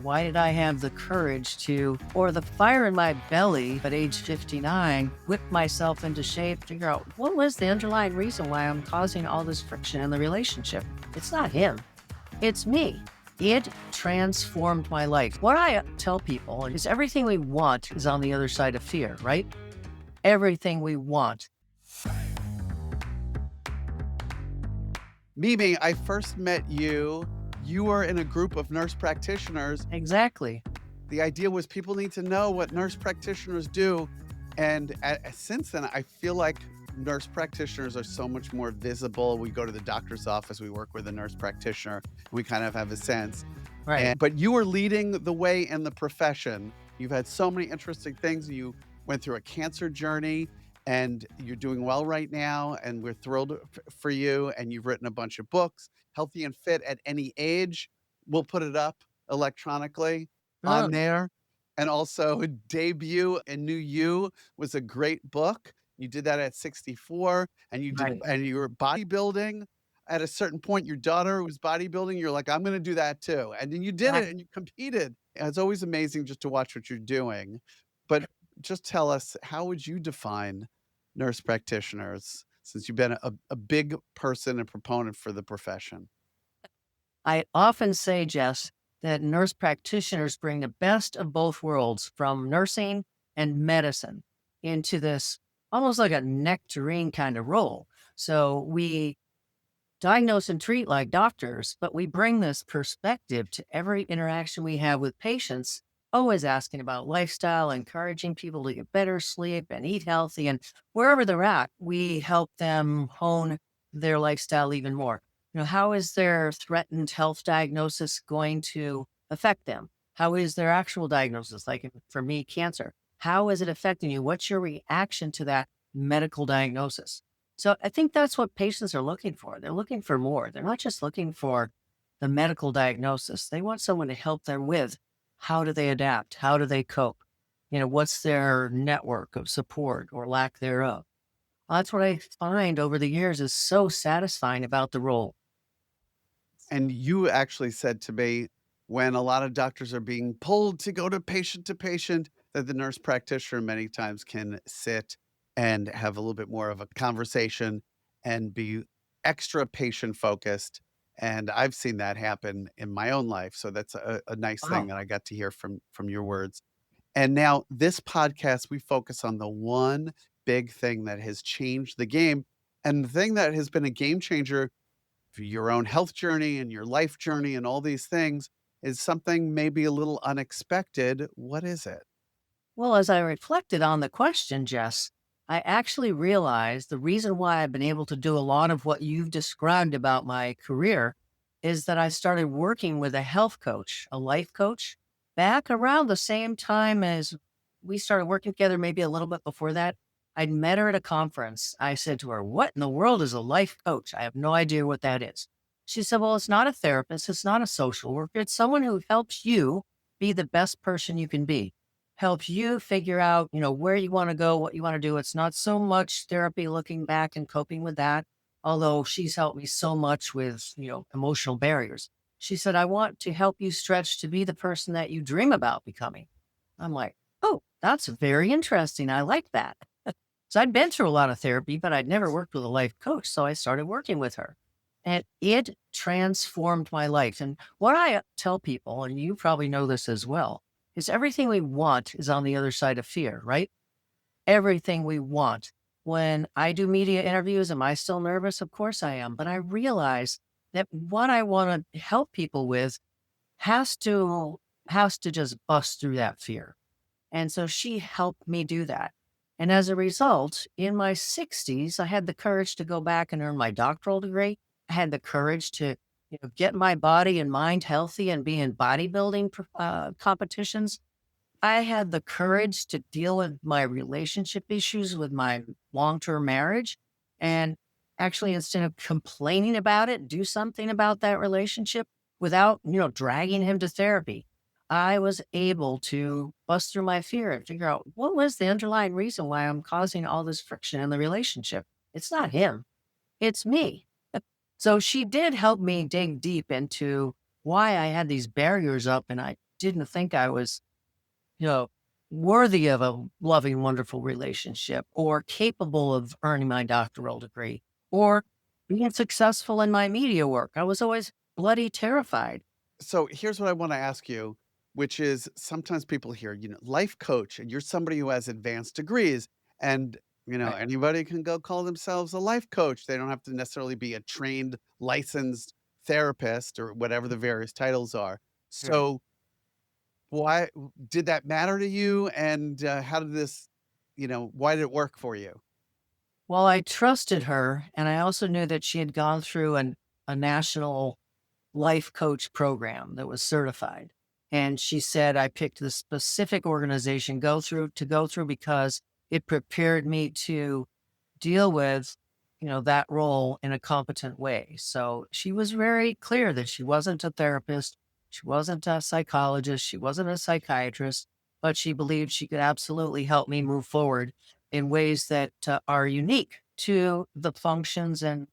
Why did I have the courage to, or the fire in my belly at age 59, whip myself into shape, figure out what was the underlying reason why I'm causing all this friction in the relationship? It's not him, it's me. It transformed my life. What I tell people is everything we want is on the other side of fear, right? Everything we want. Mimi, I first met you. You were in a group of nurse practitioners. Exactly. The idea was people need to know what nurse practitioners do. And since then, I feel like nurse practitioners are so much more visible. We go to the doctor's office, we work with a nurse practitioner, we kind of have a sense. Right. But you are leading the way in the profession. You've had so many interesting things. You went through a cancer journey and you're doing well right now. And we're thrilled for you. And you've written a bunch of books, Healthy and Fit at Any Age. We'll put it up electronically Oh, on there. And also Debut and New You was a great book. You did that at 64 and right. you were bodybuilding. At a certain point, your daughter was bodybuilding. You're like, I'm going to do that too. And then you did it and you competed. And it's always amazing just to watch what you're doing. But just tell us, how would you define nurse practitioners since you've been a big person and proponent for the profession? I often say, Jess, that nurse practitioners bring the best of both worlds from nursing and medicine into this almost like a nectarine kind of role. So we diagnose and treat like doctors, but we bring this perspective to every interaction we have with patients, always asking about lifestyle, encouraging people to get better sleep and eat healthy. And wherever they're at, we help them hone their lifestyle even more. How is their threatened health diagnosis going to affect them? How is their actual diagnosis? Like for me, cancer. How is it affecting you? What's your reaction to that medical diagnosis? So I think that's what patients are looking for. They're looking for more. They're not just looking for the medical diagnosis. They want someone to help them with how do they adapt? How do they cope? What's their network of support or lack thereof? That's what I find over the years is so satisfying about the role. And you actually said to me, when a lot of doctors are being pulled to patient, that the nurse practitioner many times can sit and have a little bit more of a conversation and be extra patient focused. And I've seen that happen in my own life. So that's a nice thing Wow. that I got to hear from your words. And now this podcast, we focus on the one big thing that has changed the game. And the thing that has been a game changer for your own health journey and your life journey and all these things is something maybe a little unexpected. What is it? Well, as I reflected on the question, Jess, I actually realized the reason why I've been able to do a lot of what you've described about my career is that I started working with a health coach, a life coach, back around the same time as we started working together, maybe a little bit before that. I'd met her at a conference. I said to her, "What in the world is a life coach? I have no idea what that is." She said, "Well, it's not a therapist. It's not a social worker. It's someone who helps you be the best person you can be, helps you figure out, where you want to go, what you want to do. It's not so much therapy looking back and coping with that, although she's helped me so much with, emotional barriers. She said, I want to help you stretch to be the person that you dream about becoming." I'm like, oh, that's very interesting. I like that. So I'd been through a lot of therapy, but I'd never worked with a life coach. So I started working with her and it transformed my life. And what I tell people, and you probably know this as well, is everything we want is on the other side of fear, right? Everything we want. When I do media interviews, am I still nervous? Of course I am. But I realize that what I want to help people with has to just bust through that fear. And so she helped me do that. And as a result, in my 60s, I had the courage to go back and earn my doctoral degree. I had the courage to, get my body and mind healthy and be in bodybuilding competitions. I had the courage to deal with my relationship issues with my long-term marriage. And actually, instead of complaining about it, do something about that relationship without, dragging him to therapy. I was able to bust through my fear and figure out what was the underlying reason why I'm causing all this friction in the relationship. It's not him, it's me. So she did help me dig deep into why I had these barriers up and I didn't think I was, you know, worthy of a loving, wonderful relationship or capable of earning my doctoral degree or being successful in my media work. I was always bloody terrified. So here's what I want to ask you, which is sometimes people hear, life coach, and you're somebody who has advanced degrees, and Right. anybody can go call themselves a life coach. They don't have to necessarily be a trained, licensed therapist or whatever the various titles are. Right. So why did that matter to you? And how did this, why did it work for you? Well, I trusted her, and I also knew that she had gone through a national life coach program that was certified. And she said I picked the specific organization go through because it prepared me to deal with, that role in a competent way. So she was very clear that she wasn't a therapist, she wasn't a psychologist, she wasn't a psychiatrist, but she believed she could absolutely help me move forward in ways that are unique to the functions and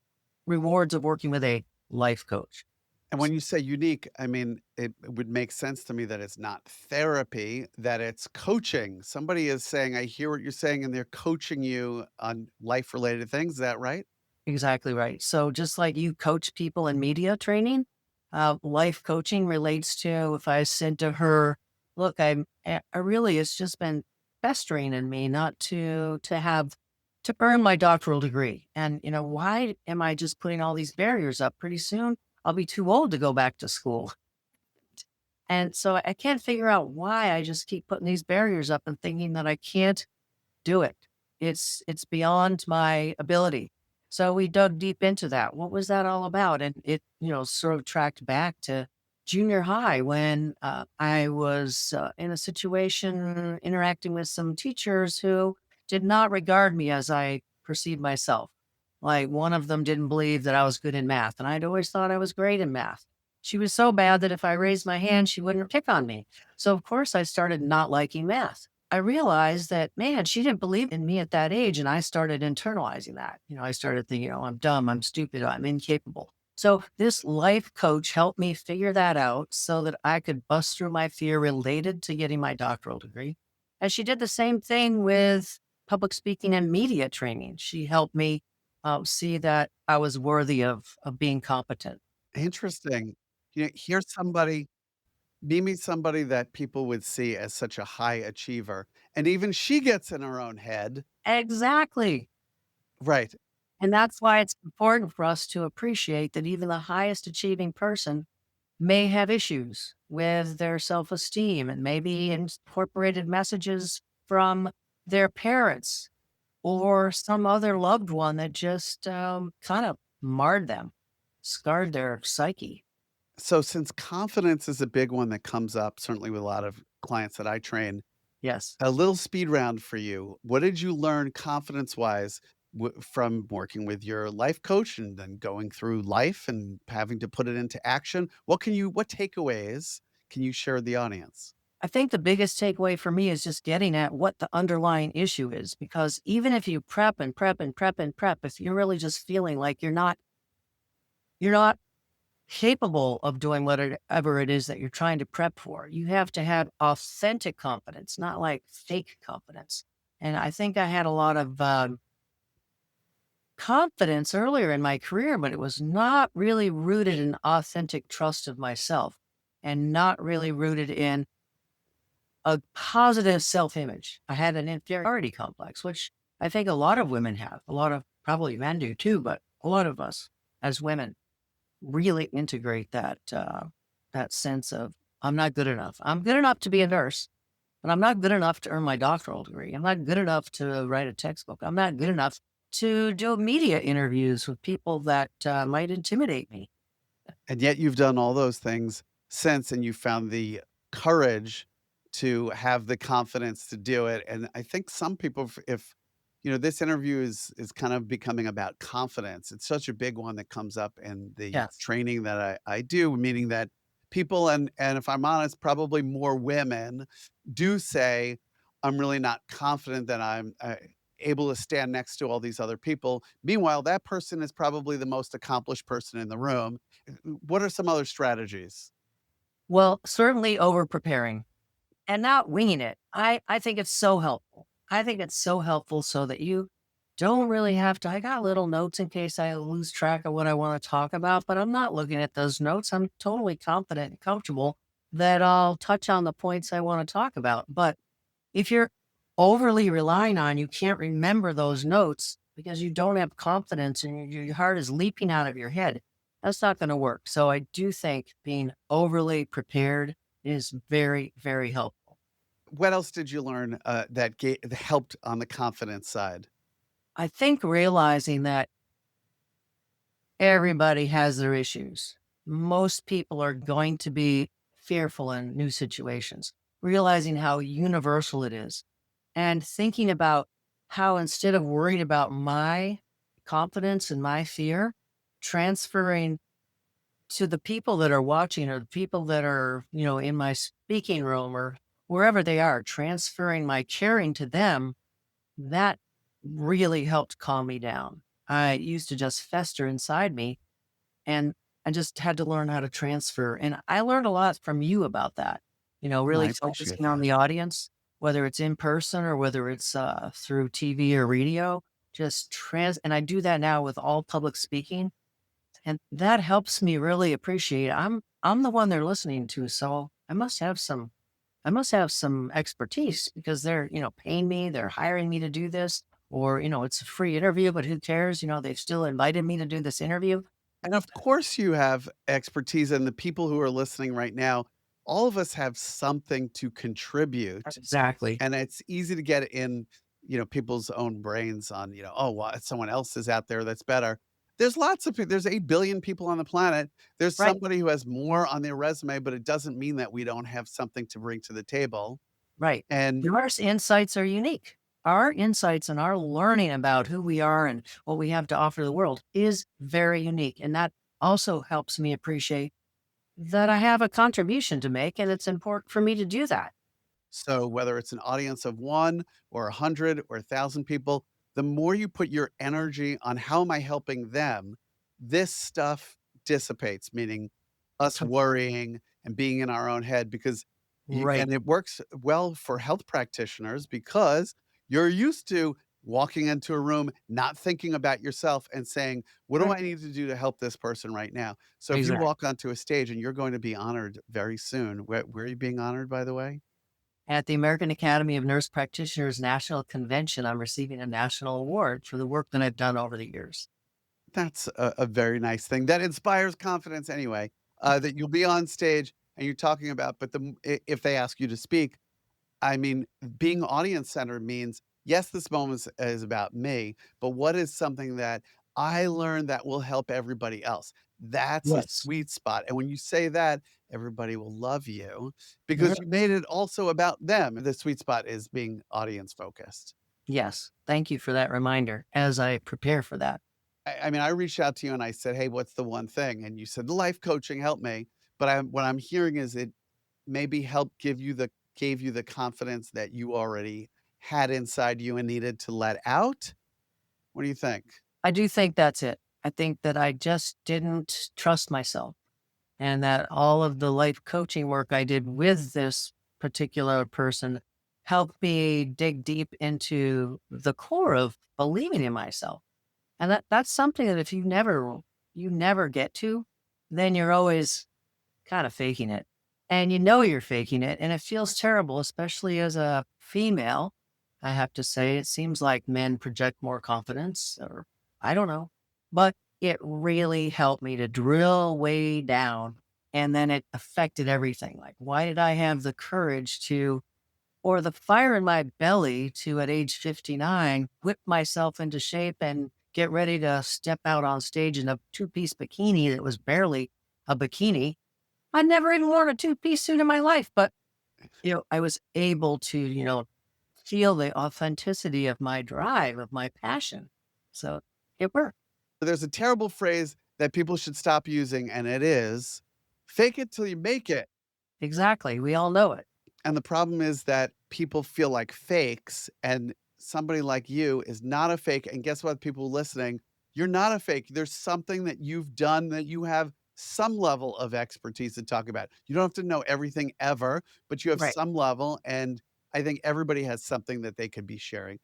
rewards of working with a life coach. And when you say unique, I mean, it would make sense to me that it's not therapy, that it's coaching. Somebody is saying, I hear what you're saying, and they're coaching you on life related things. Is that right? Exactly right. So just like you coach people in media training, life coaching relates to if I said to her, "Look, I really it's just been festering in me not to earn my doctoral degree, and why am I just putting all these barriers up? Pretty soon I'll be too old to go back to school, and so I can't figure out why I just keep putting these barriers up and thinking that I can't do it. It's beyond my ability. So we dug deep into that. What was that all about? And it, sort of tracked back to junior high when I was in a situation interacting with some teachers who did not regard me as I perceived myself. Like one of them didn't believe that I was good in math, and I'd always thought I was great in math. She was so bad that if I raised my hand, she wouldn't pick on me. So, of course, I started not liking math. I realized that, man, she didn't believe in me at that age. And I started internalizing that. I started thinking, I'm dumb, I'm stupid, I'm incapable. So this life coach helped me figure that out so that I could bust through my fear related to getting my doctoral degree. And she did the same thing with public speaking and media training. She helped me see that I was worthy of being competent. Interesting. Here's somebody, Mimi's somebody that people would see as such a high achiever. And even she gets in her own head. Exactly. Right. And that's why it's important for us to appreciate that even the highest achieving person may have issues with their self esteem and maybe incorporated messages from their parents or some other loved one that just kind of marred them, scarred their psyche. So, since confidence is a big one that comes up, certainly with a lot of clients that I train, Yes. a little speed round for you. What did you learn confidence wise from working with your life coach and then going through life and having to put it into action? What takeaways can you share with the audience? I think the biggest takeaway for me is just getting at what the underlying issue is, because even if you prep and prep and prep and prep, if you're really just feeling like you're not capable of doing whatever it is that you're trying to prep for. You have to have authentic confidence, not like fake confidence. And I think I had a lot of confidence earlier in my career, but it was not really rooted in authentic trust of myself and not really rooted in a positive self image. I had an inferiority complex, which I think a lot of women have. A lot of probably men do too, but a lot of us as women really integrate that sense of I'm not good enough. I'm good enough to be a nurse, but I'm not good enough to earn my doctoral degree. I'm not good enough to write a textbook. I'm not good enough to do media interviews with people that might intimidate me. And yet you've done all those things since, and you found the courage to have the confidence to do it. And I think some people, if this interview is kind of becoming about confidence. It's such a big one that comes up in the Yes. training that I do, meaning that people, and if I'm honest, probably more women do say, I'm really not confident that I'm able to stand next to all these other people. Meanwhile, that person is probably the most accomplished person in the room. What are some other strategies? Well, certainly over preparing and not winging it. I think it's so helpful. I think it's so helpful so that you don't really have to. I got little notes in case I lose track of what I want to talk about, but I'm not looking at those notes. I'm totally confident and comfortable that I'll touch on the points I want to talk about. But if you're overly relying on, you can't remember those notes because you don't have confidence and your heart is leaping out of your head. That's not going to work. So I do think being overly prepared is very, very helpful. What else did you learn, that helped on the confidence side? I think realizing that everybody has their issues. Most people are going to be fearful in new situations, realizing how universal it is and thinking about how instead of worrying about my confidence and my fear, transferring to the people that are watching or the people that are, in my speaking room or wherever they are, transferring my caring to them, that really helped calm me down. I used to just fester inside me and I just had to learn how to transfer. And I learned a lot from you about that, I really appreciate focusing on that. the audience, whether it's in person or whether it's through TV or radio, and I do that now with all public speaking. And that helps me really appreciate I'm the one they're listening to. So I must have some expertise because they're, paying me, they're hiring me to do this, or, it's a free interview, but who cares? They've still invited me to do this interview. And of course you have expertise, and the people who are listening right now, all of us have something to contribute, Exactly. and it's easy to get in, people's own brains on, "Oh, well, someone else is out there that's better." There's lots of there's 8 billion people on the planet. There's Right. somebody who has more on their resume, but it doesn't mean that we don't have something to bring to the table, Right. and Your insights are unique. Our insights and our learning about who we are and what we have to offer the world is very unique. And that also helps me appreciate that I have a contribution to make. And it's important for me to do that. so whether it's an audience of 1 or 100 or 1,000 people, the more you put your energy on how am I helping them, this stuff dissipates, meaning us To- worrying and being in our own head because you Right. and it works well for health practitioners because you're used to walking into a room, not thinking about yourself and saying, "What do Right. I need to do to help this person right now?" So if you Exactly. walk onto a stage and you're going to be honored very soon, where are you being honored, by the way? At the American Academy of Nurse Practitioners National Convention, I'm receiving a national award for the work that I've done over the years. That's a very nice thing. That inspires confidence anyway, that you'll be on stage and you're talking about but if they ask you to speak, I mean, being audience centered means, yes, this moment is about me, but what is something that I learned that will help everybody else? That's the Yes. sweet spot, and when you say that, everybody will love you Mhm. because you made it also about them. The sweet spot is being audience focused. Yes. Thank you for that reminder as I prepare for that. I mean, I reached out to you and I said, "Hey, what's the one thing?" And you said, "The life coaching helped me." But what I'm hearing is it maybe helped gave you the confidence that you already had inside you and needed to let out? What do you think? I do think that's it. I think that I just didn't trust myself and that all of the life coaching work I did with this particular person helped me dig deep into the core of believing in myself. And that's something that if you never get to, then you're always kind of faking it. And you're faking it and it feels terrible, especially as a female. I have to say, it seems like men project more confidence, or I don't know. But it really helped me to drill way down. And then it affected everything. Like, why did I have the courage to, or the fire in my belly to, at age 59, whip myself into shape and get ready to step out on stage in a two-piece bikini that was barely a bikini. I never even worn a two-piece suit in my life, but, I was able to, feel the authenticity of my drive, of my passion. So it worked. There's a terrible phrase that people should stop using, and it is, "Fake it till you make it." Exactly. We all know it. And the problem is that people feel like fakes, and somebody like you is not a fake. And guess what, people listening? You're not a fake. There's something that you've done that you have some level of expertise to talk about. You don't have to know everything ever, but you have Right. some level, and I think everybody has something that they could be sharing.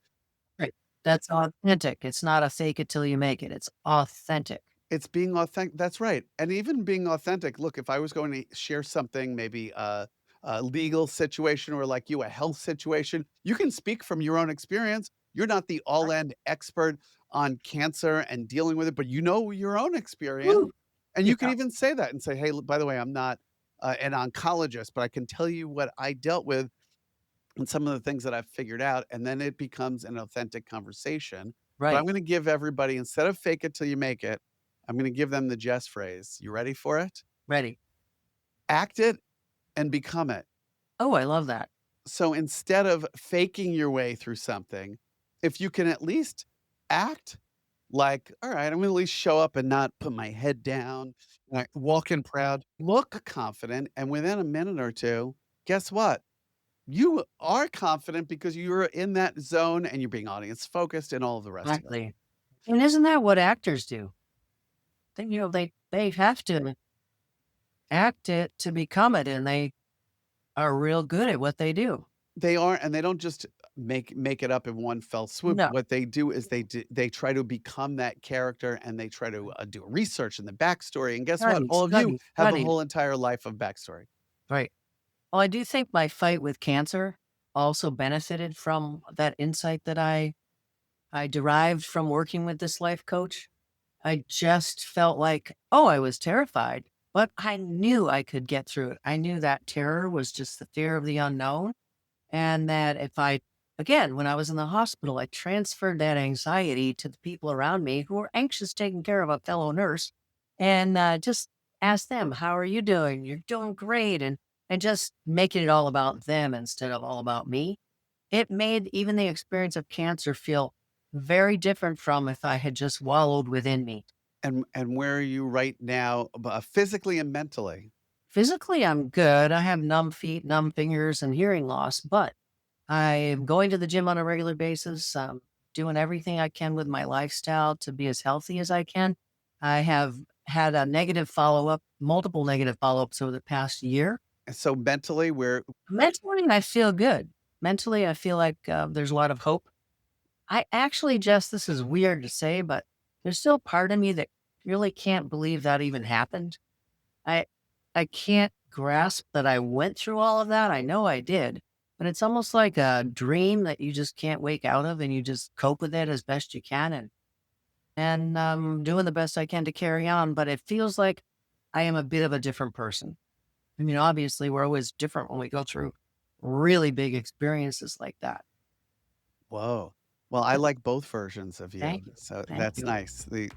Right. That's authentic. It's not a fake it till you make it. It's authentic. It's being authentic. That's right. And even being authentic. Look, if I was going to share something, maybe a legal situation or like you, a health situation, you can speak from your own experience. You're not the all Right. end expert on cancer and dealing with it, but you know your own experience. Woo. And you can Yeah. even say that and say, hey, by the way, I'm not an oncologist, but I can tell you what I dealt with and some of the things that I've figured out, and then it becomes an authentic conversation. But I'm Right. gonna give everybody, instead of fake it till you make it, I'm gonna give them the Jess phrase. You ready for it? Ready. Act it and become it. Oh, I love that. So instead of faking your way through something, if you can at least act like, all right, I'm gonna at least show up and not put my head down, like walk in proud, look confident, and within a minute or two, guess what? You are confident because you're in that zone and you're being audience focused and all of the rest of it. Exactly. And isn't that what actors do? They have to act it to become it, and they are real good at what they do. They are, and they don't just make it up in one fell swoop. No. What they do is they try to become that character and they try to do research in the backstory. And guess what? Study, All of you study, have a study. whole entire life of backstory. Right. Well, I do think my fight with cancer also benefited from that insight that I derived from working with this life coach. I just felt like, oh, I was terrified, but I knew I could get through it. I knew that terror was just the fear of the unknown. And that if I, again, when I was in the hospital, I transferred that anxiety to the people around me who were anxious taking care of a fellow nurse and just ask them, how are you doing? You're doing great. And just making it all about them instead of all about me. It made even the experience of cancer feel very different from if I had just wallowed within me. And where are you right now, physically and mentally? Physically, I'm good. I have numb feet, numb fingers, and hearing loss, but I am going to the gym on a regular basis, doing everything I can with my lifestyle to be as healthy as I can. I have had a negative follow up, multiple negative follow ups over the past year. And so mentally, where Mentally, I feel good. Mentally, I feel like there's a lot of hope. I actually just, this is weird to say, but there's still part of me that really can't believe that even happened. I I can't grasp that I went through all of that. I know I did, but it's almost like a dream that you just can't wake out of and you just cope with it as best you can and doing the best I can to carry on, but it feels like I am a bit of a different person. I mean, obviously we're always different when we go through really big experiences like that. whoa. Well, I like both versions of you, Thank you. so Thank that's you. nice. The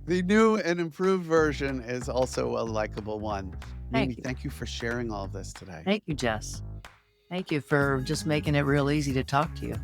the new and improved version is also a likable one. Mimi, Thank you. thank you for sharing all of this today. Thank you, Jess. Thank you for just making it real easy to talk to you.